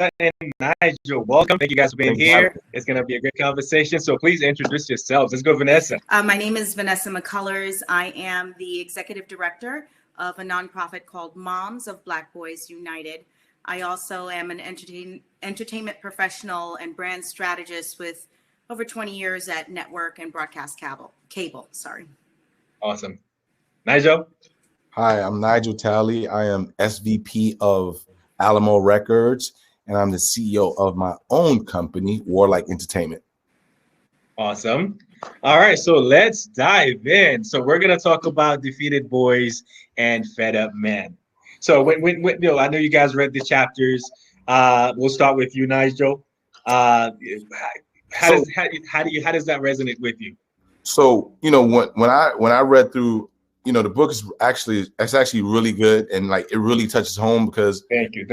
and Nigel. Welcome. Thank you guys for being Thanks for having here. It's going to be a great conversation. So please introduce yourselves. Let's go, Vanessa. My name is Vanessa McCullers. I am the executive director of a nonprofit called Moms of Black Boys United. I also am an entertainment professional and brand strategist with over 20 years at network and broadcast cable. Awesome. Nigel. Hi, I'm Nigel Talley. I am SVP of Alamo Records, and I'm the CEO of my own company, Warlike Entertainment. Awesome. All right, so let's dive in. So we're gonna talk about Defeated Boys and Fed Up Men. So I know you guys read the chapters. We'll start with you, Nigel. How does that resonate with you? So when I read through, the book is actually really good, and like it really touches home because thank you.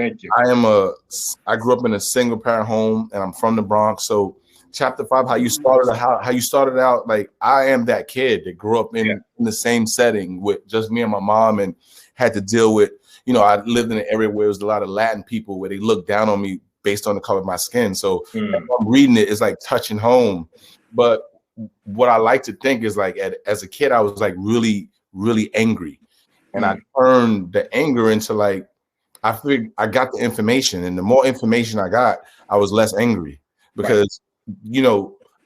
I grew up in a single parent home, and I'm from the Bronx. So chapter 5, how you started out, like I am that kid that grew up in the same setting with just me and my mom, and had to deal with, I lived in an area where there was a lot of Latin people where they looked down on me based on the color of my skin. So I'm reading it's like touching home. But what I like to think is like as a kid, I was like really, really angry. And I turned the anger into like, I figured I got the information, and the more information I got, I was less angry because,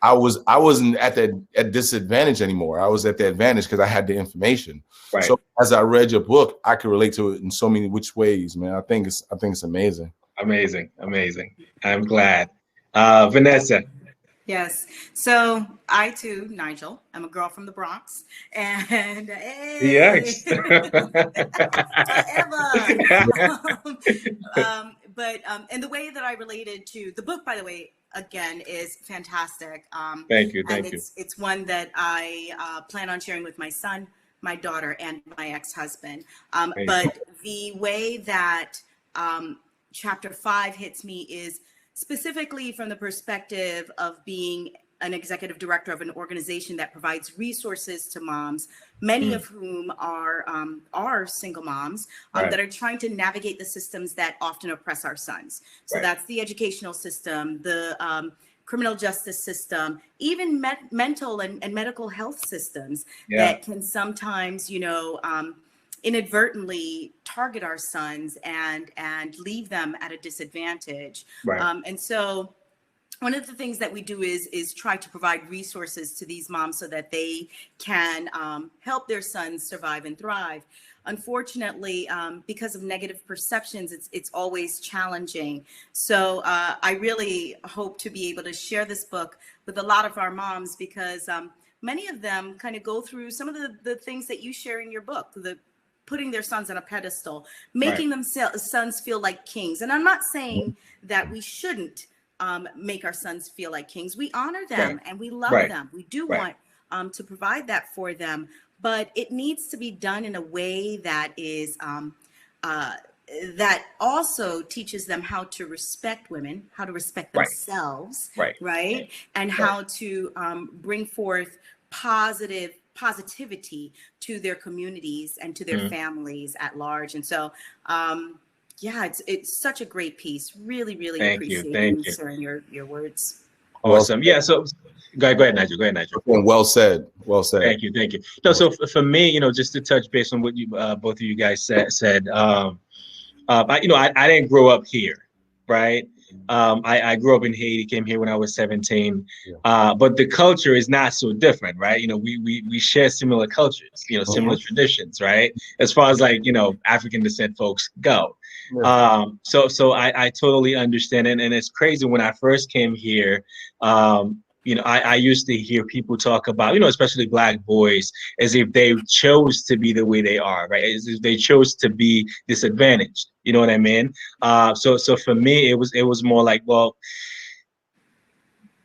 I wasn't at disadvantage anymore. I was at the advantage because I had the information. Right. So as I read your book, I could relate to it in so many which ways, man. I think it's amazing. Amazing. I'm glad. Vanessa. Yes. So I too, Nigel, I'm a girl from the Bronx, and and the way that I related to the book, by the way, again, is fantastic. Thank you. It's one that I plan on sharing with my son, my daughter, and my ex-husband. But the way that chapter 5 hits me is specifically from the perspective of being an executive director of an organization that provides resources to moms, many of whom are single moms that are trying to navigate the systems that often oppress our sons. So that's the educational system, the criminal justice system, even mental and medical health systems that can sometimes, inadvertently target our sons and leave them at a disadvantage. And so one of the things that we do is try to provide resources to these moms so that they can help their sons survive and thrive. Unfortunately, because of negative perceptions, it's always challenging. So I really hope to be able to share this book with a lot of our moms, because many of them kind of go through some of the things that you share in your book, putting their sons on a pedestal, making sons feel like kings. And I'm not saying that we shouldn't make our sons feel like kings. We honor them and we love them. We do want to provide that for them, but it needs to be done in a way that is that also teaches them how to respect women, how to respect themselves, and how to bring forth positivity to their communities and to their families at large. And so it's such a great piece. Really appreciate you sharing your words. Awesome. So go ahead, Nigel. Well said. Thank you. No, so for me, just to touch base on what you both of you guys said, I didn't grow up here, right? I grew up in Haiti, came here when I was 17, but the culture is not so different, right? We share similar cultures, similar traditions, right? As far as like, African descent folks go. So I totally understand it. And it's crazy when I first came here, I used to hear people talk about, especially Black boys, as if they chose to be the way they are, right? As if they chose to be disadvantaged. You know what I mean? So for me, it was more like, well,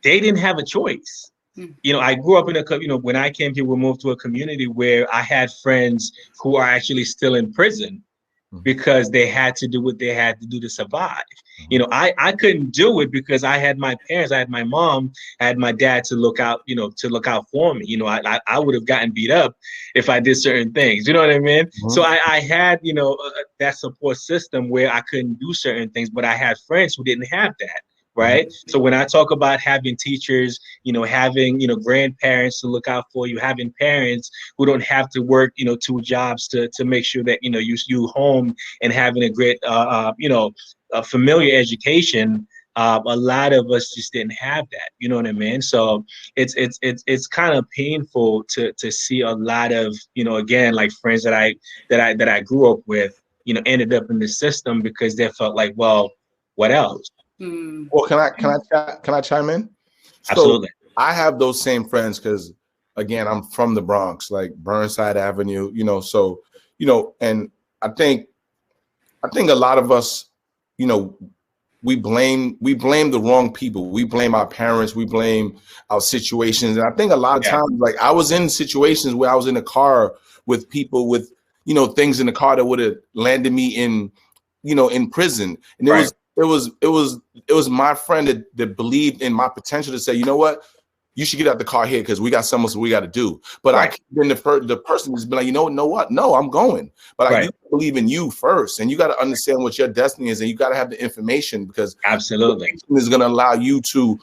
they didn't have a choice. I grew up in when I came here, we moved to a community where I had friends who are actually still in prison because they had to do what they had to do to survive. You know, I couldn't do it because I had my parents, I had my mom, I had my dad to look out, you know, to look out for me. You know, I would have gotten beat up if I did certain things. You know what I mean? So I had, you know, that support system where I couldn't do certain things, but I had friends who didn't have that. Right. So when I talk about having teachers, you know, having, you know, grandparents to look out for you, having parents who don't have to work, you know, 2 jobs to make sure that, you know, you home and having a great, you know, a familiar education. A lot of us just didn't have that. You know what I mean? So it's kind of painful to see a lot of, you know, again, like friends that I grew up with, you know, ended up in the system because they felt like, well, what else? Well, can I chime in? Absolutely. So I have those same friends because, again, I'm from the Bronx, like Burnside Avenue, you know. So, you know, and I think a lot of us, you know, we blame the wrong people. We blame our parents. We blame our situations. And I think a lot of times, like I was in situations where I was in a car with people with, you know, things in the car that would have landed me in, you know, in prison. And it was my friend that believed in my potential to say, you know what, you should get out the car here because we got something we got to do. But I been the person has been like, you know what? No, I'm going. But I do believe in you first, and you got to understand what your destiny is, and you got to have the information because absolutely is going to allow you to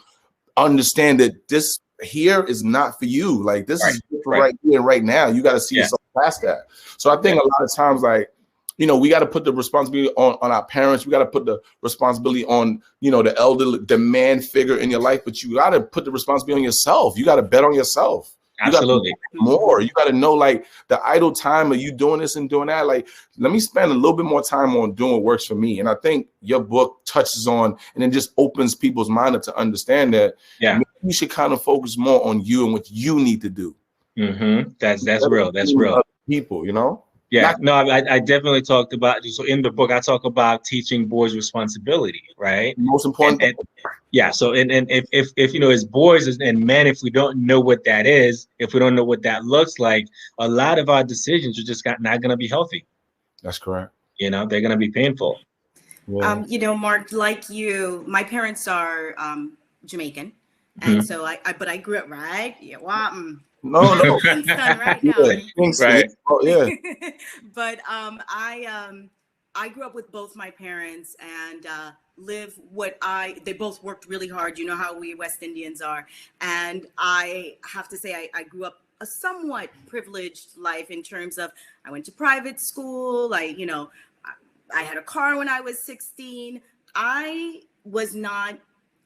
understand that this here is not for you. Like this is right here, right now. You got to see yourself past that. So I think a lot of times, like, you know, we got to put the responsibility on our parents. We got to put the responsibility on, you know, the elder, the man figure in your life. But you got to put the responsibility on yourself. You got to bet on yourself. Absolutely. More. You got to know, like, the idle time of you doing this and doing that. Like, let me spend a little bit more time on doing what works for me. And I think your book touches on and then just opens people's mind up to understand that maybe you should kind of focus more on you and what you need to do. That's real. That's real. People, you know? Yeah, no, I definitely talked about, so in the book, I talk about teaching boys responsibility, right? Most important. So if you know, as boys and men, if we don't know what that is, if we don't know what that looks like, a lot of our decisions are just not going to be healthy. That's correct. You know, they're going to be painful. Yeah. You know, Mark, like you, my parents are Jamaican. And so but I grew up, right? Yeah, well, no. Kingston right now. Right. Oh, yeah. But I grew up with both my parents and they both worked really hard. You know how we West Indians are. And I have to say, I grew up a somewhat privileged life in terms of I went to private school. I had a car when I was 16. I was not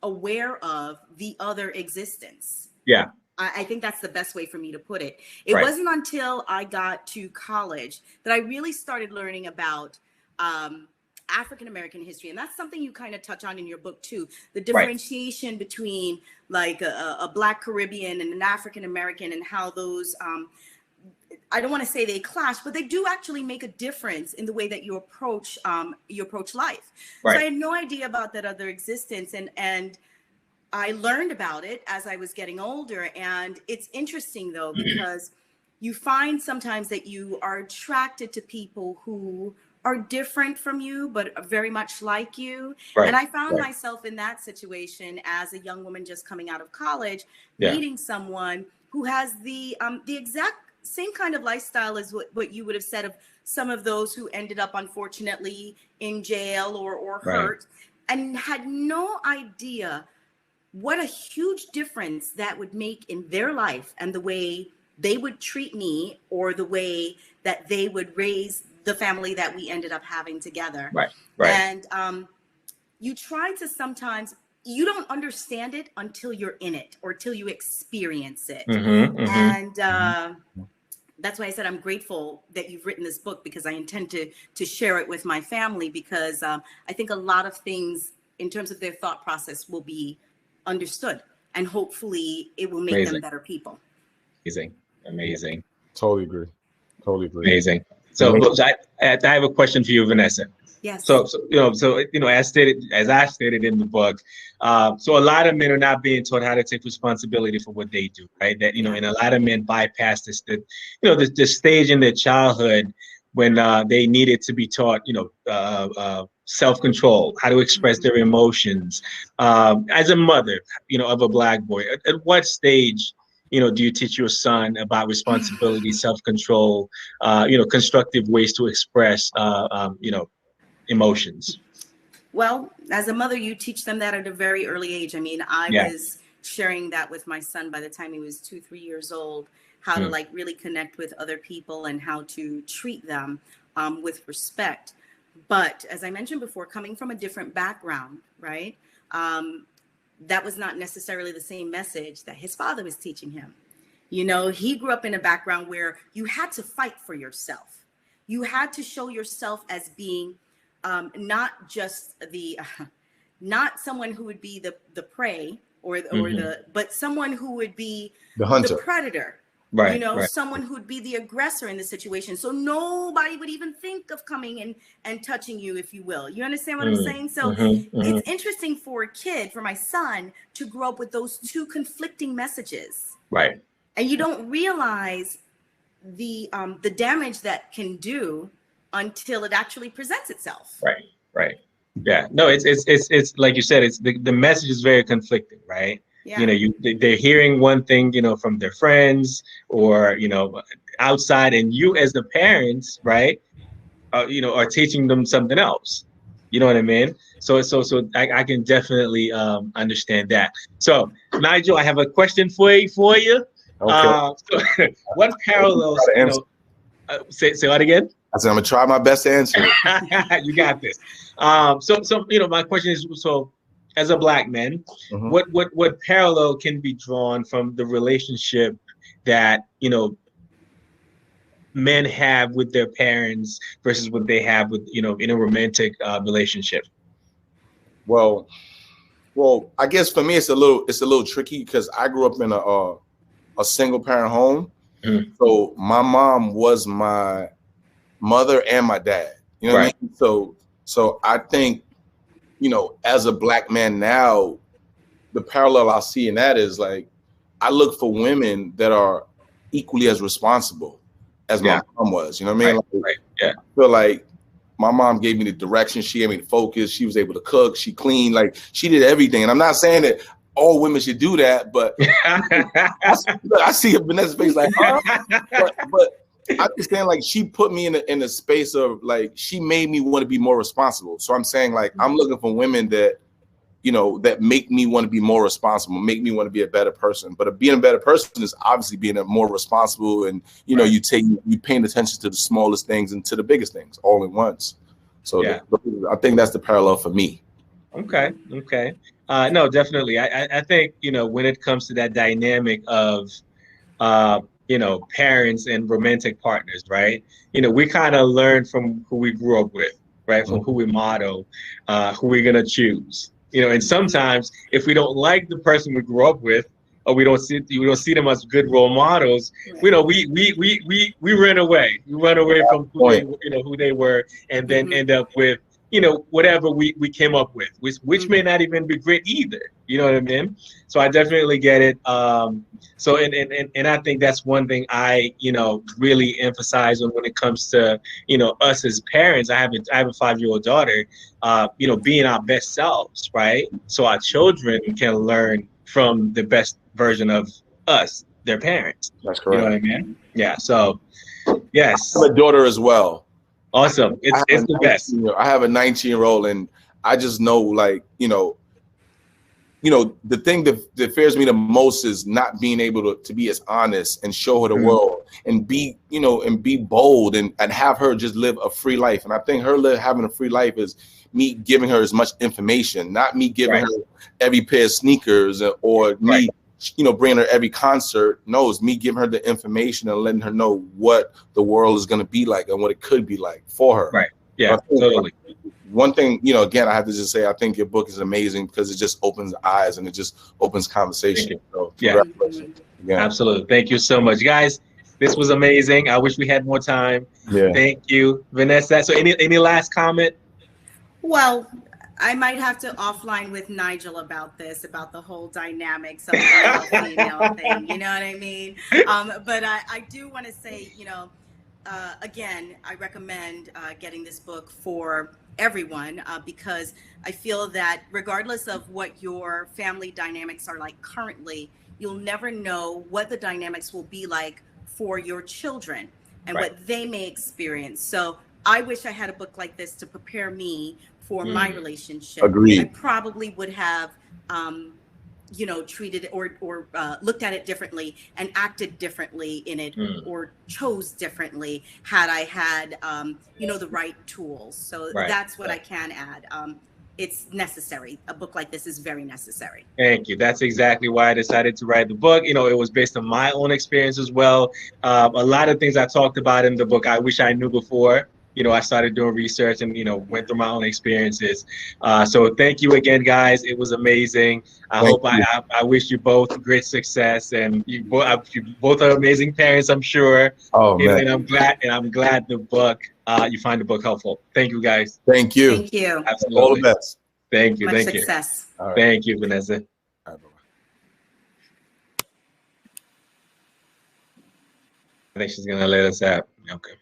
aware of the other existence. Yeah. I think that's the best way for me to put it. It wasn't until I got to college that I really started learning about African-American history. And that's something you kind of touch on in your book too. The differentiation between like a Black Caribbean and an African-American and how those, I don't want to say they clash, but they do actually make a difference in the way that you approach life. So I had no idea about that other existence. And I learned about it as I was getting older. And it's interesting though, because you find sometimes that you are attracted to people who are different from you, but very much like you. And I found myself in that situation as a young woman just coming out of college, meeting someone who has the exact same kind of lifestyle as what you would have said of some of those who ended up, unfortunately, in jail or hurt, and had no idea what a huge difference that would make in their life and the way they would treat me or the way that they would raise the family that we ended up having together. And you try to sometimes, you don't understand it until you're in it or till you experience it. And that's why I said I'm grateful that you've written this book, because I intend to share it with my family, because I think a lot of things in terms of their thought process will be understood, and hopefully it will make them better people. Amazing. Totally agree. Amazing. So I have a question for you, Vanessa. Yes. So as I stated in the book, so a lot of men are not being taught how to take responsibility for what they do, right? That and a lot of men bypass the stage in their childhood when they needed to be taught, self-control, how to express their emotions. As a mother, of a Black boy, at what stage, do you teach your son about responsibility, self-control, constructive ways to express, emotions? Well, as a mother, you teach them that at a very early age. I mean, I Yeah. was sharing that with my son by the time he was 2, 3 years old, how to like really connect with other people and how to treat them with respect. But as I mentioned before, coming from a different background, right? That was not necessarily the same message that his father was teaching him. He grew up in a background where you had to fight for yourself. You had to show yourself as being not just not someone who would be the prey but someone who would be the hunter, the predator. Right. Someone who'd be the aggressor in the situation. So nobody would even think of coming and touching you, if you will. You understand what I'm saying? So it's interesting for a kid, for my son, to grow up with those two conflicting messages. Right. And you don't realize the damage that can do until it actually presents itself. Right. Yeah. No, it's like you said, it's the message is very conflicting, right? Yeah. They're hearing one thing, from their friends or, outside, and you as the parents, right, are teaching them something else. You know what I mean? So I can definitely understand that. So Nigel, I have a question for you. Okay. So what parallels, say that again? I said I'm gonna try my best to answer it. You got this. So my question is, so as a Black man, what parallel can be drawn from the relationship that men have with their parents versus what they have with in a romantic relationship? Well, I guess for me it's a little tricky because I grew up in a single parent home, so my mom was my mother and my dad. You know what I mean? So I think, as a Black man now, the parallel I see in that is like I look for women that are equally as responsible as my mom was. You know what I mean? I feel like my mom gave me the direction, she gave me the focus, she was able to cook, she cleaned, like she did everything. And I'm not saying that all women should do that, but I see Vanessa's face like, but I'm just saying, like, she put me in a space of like, she made me want to be more responsible. So I'm saying, like, I'm looking for women that, that make me want to be more responsible, make me want to be a better person. But being a better person is obviously being a more responsible, and you paying attention to the smallest things and to the biggest things all at once. So I think that's the parallel for me. Okay. No, definitely. I think when it comes to that dynamic of parents and romantic partners, right? We kind of learn from who we grew up with, right? From who we model, who we're gonna choose. And sometimes if we don't like the person we grew up with, or we don't see them as good role models, we run away. We run away from who they were, and then end up with whatever we came up with, which may not even be great either. You know what I mean? So I definitely get it. So and I think that's one thing I really emphasize on when it comes to us as parents. I have a 5-year-old daughter. Being our best selves, right? So our children can learn from the best version of us, their parents. That's correct. You know what I mean? Yeah. So yes. I have a daughter as well. Awesome. It's the best. I have a 19-year-old, and I just know, like, the thing that fears me the most is not being able to be as honest and show her the world and be, and be bold and have her just live a free life. And I think having a free life is me giving her as much information, not me giving her every pair of sneakers or me, bringing her every concert. No, it's me giving her the information and letting her know what the world is going to be like and what it could be like for her. Right. Yeah, totally. One thing, again, I have to just say, I think your book is amazing because it just opens eyes and it just opens conversation. So, congratulations. Yeah, absolutely. Thank you so much, guys. This was amazing. I wish we had more time. Yeah. Thank you, Vanessa. So any last comment? Well, I might have to offline with Nigel about the whole dynamics of the female thing. You know what I mean? But I do want to say, again, I recommend getting this book for everyone because I feel that regardless of what your family dynamics are like currently, you'll never know what the dynamics will be like for your children and Right. what they may experience. So I wish I had a book like this to prepare me for my relationship. Agreed. I probably would have treated or looked at it differently and acted differently in it or chose differently had I had, the right tools. So that's what I can add. It's necessary. A book like this is very necessary. Thank you. That's exactly why I decided to write the book. It was based on my own experience as well. A lot of things I talked about in the book, I wish I knew before. I started doing research and, went through my own experiences. So thank you again, guys. It was amazing. I wish you both great success, and you both are amazing parents, I'm sure. Oh, man. And I'm glad the book, you find the book helpful. Thank you, guys. Thank you. Thank you. Absolutely. All the best. Thank you. Much success. You. Right. Thank you, Vanessa. All right, I think she's gonna let us out. Okay.